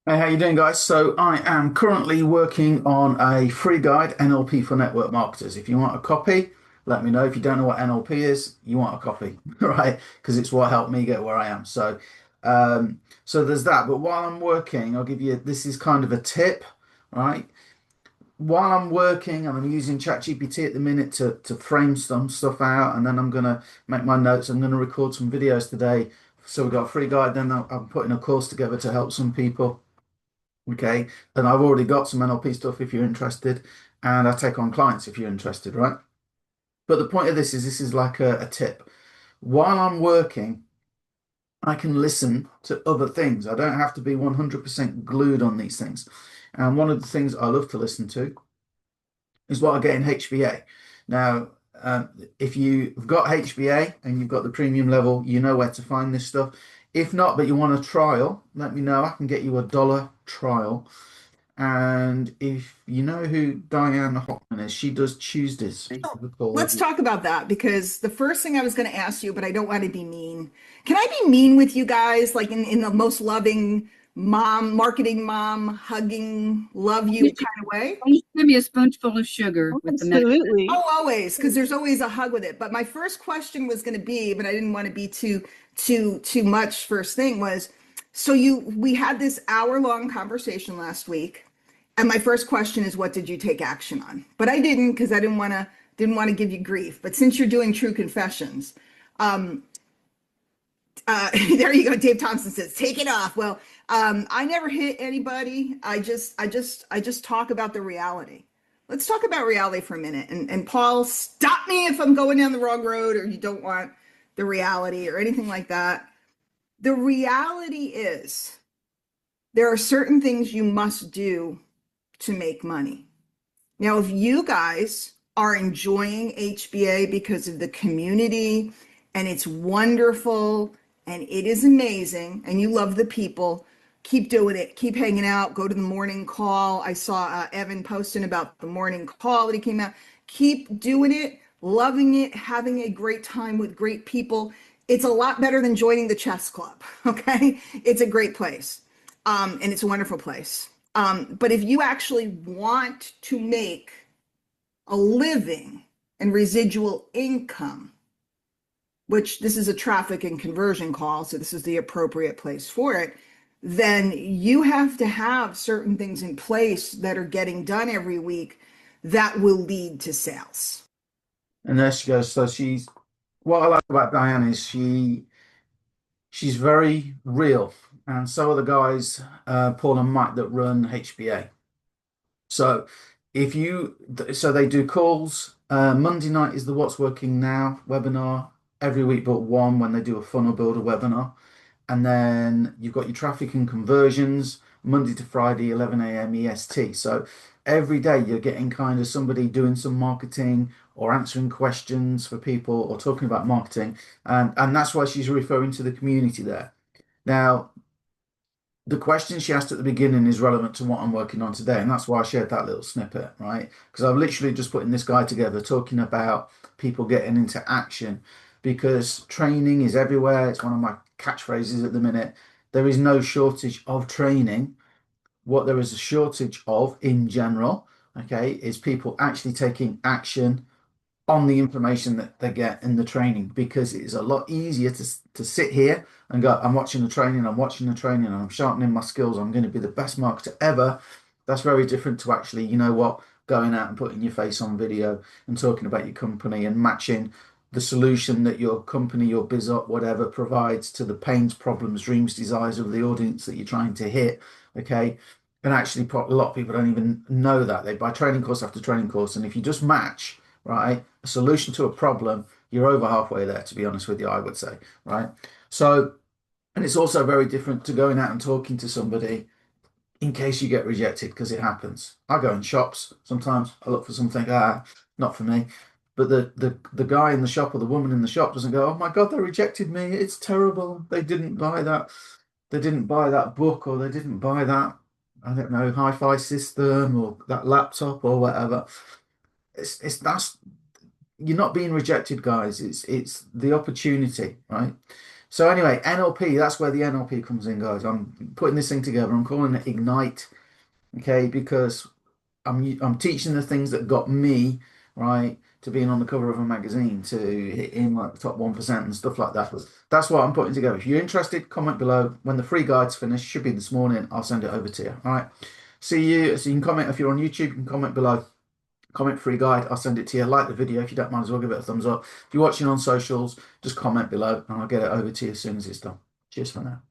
Hey, how you doing, guys? So I am currently working on a free guide, NLP for network marketers. If you want a copy, let me know. If you don't know what NLP is, you want a copy, right? Because it's what helped me get where I am. So there's that. But while I'm working, I'll give you this is kind of a tip, right? While I'm working, and I'm using ChatGPT at the minute to frame some stuff out, and then I'm gonna make my notes. I'm gonna record some videos today. So we've got a free guide. Then I'm putting a course together to help some people. Okay. And I've already got some NLP stuff if you're interested. And I take on clients if you're interested, right? But the point of this is like a tip. While I'm working, I can listen to other things. I don't have to be 100% glued on these things. And one of the things I love to listen to is what I get in HBA. Now, if you've got HBA and you've got the premium level, you know where to find this stuff. If not, but you want a trial, let me know. I can get you $1 trial. And if you know who Diane Hoffman is, she does Tuesdays So for the call. let's talk about that because the first thing I was going to ask you, but I don't want to be mean. Can I be mean with you guys, like in the most loving mom, marketing mom, hugging, love you You should kind of way? you should give me a spoonful of sugar with the medicine. Oh, Absolutely. always, because there's always a hug with it. But my first question was going to be, but I didn't want to be too much. First thing was, so we had this hour-long conversation last week, and my first question is, what did you take action on? But I didn't because I didn't want to give you grief. But since you're doing true confessions, um, there you go. Dave Thompson says, take it off. Well, I never hit anybody. I just talk about the reality. Let's talk about reality for a minute. And Paul, stop me if I'm going down the wrong road or you don't want the reality or anything like that. The reality is there are certain things you must do to make money. Now, if you guys are enjoying HBA because of the community and it's wonderful and it is amazing and you love the people, keep doing it. Keep hanging out. Go to the morning call. I saw Evan posting about the morning call that he came out. Keep doing it, loving it, having a great time with great people. It's a lot better than joining the chess club. Okay. It's a great place. And it's a wonderful place. But if you actually want to make a living and residual income, which this is a traffic and conversion call, so this is the appropriate place for it, then you have to have certain things in place that are getting done every week that will lead to sales. And there she goes. So what I like about Diane is she's very real. And so are the guys, Paul and Mike, that run HBA. So so they do calls. Monday night is the What's Working Now webinar every week, but one when they do a funnel builder webinar. And then you've got your traffic and conversions Monday to Friday, 11 a.m. EST. So every day you're getting kind of somebody doing some marketing or answering questions for people or talking about marketing. And that's why she's referring to the community there. Now, the question she asked at the beginning is relevant to what I'm working on today. And that's why I shared that little snippet, right? Because I've literally just putting this guy together talking about people getting into action because training is everywhere. It's one of my catchphrases at the minute. There is no shortage of training. What there is a shortage of in general, okay, is people actually taking action on the information that they get in the training because it is a lot easier to sit here and go, I'm watching the training, I'm watching the training, and I'm sharpening my skills. I'm going to be the best marketer ever. That's very different to actually, you know what, going out and putting your face on video and talking about your company and matching the solution that your company, your biz up, whatever provides to the pains, problems, dreams, desires of the audience that you're trying to hit. Okay. And actually, a lot of people don't even know that. They buy training course after training course. And if you just match, right, a solution to a problem, you're over halfway there, to be honest with you, I would say, right? So, and it's also very different to going out and talking to somebody in case you get rejected, because it happens. I go in shops sometimes, I look for something, not for me. But the guy in the shop or the woman in the shop doesn't go, oh my God, they rejected me. It's terrible. They didn't buy that. They didn't buy that book or they didn't buy that, I don't know, hi-fi system or that laptop or whatever. It's that's you're not being rejected, guys. It's the opportunity, right? So anyway, NLP, that's where the NLP comes in, guys. I'm putting this thing together. I'm calling it Ignite, okay, because I'm teaching the things that got me right to being on the cover of a magazine, to hitting like the top 1% and stuff like that. That's what I'm putting together. If you're interested, comment below. When the free guide's finished, should be this morning, I'll send it over to you. All right. See you. So you can comment if you're on YouTube, you can comment below. Comment free guide, I'll send it to you. Like the video if you don't mind as well, give it a thumbs up. If you're watching on socials, just comment below and I'll get it over to you as soon as it's done. Cheers for now.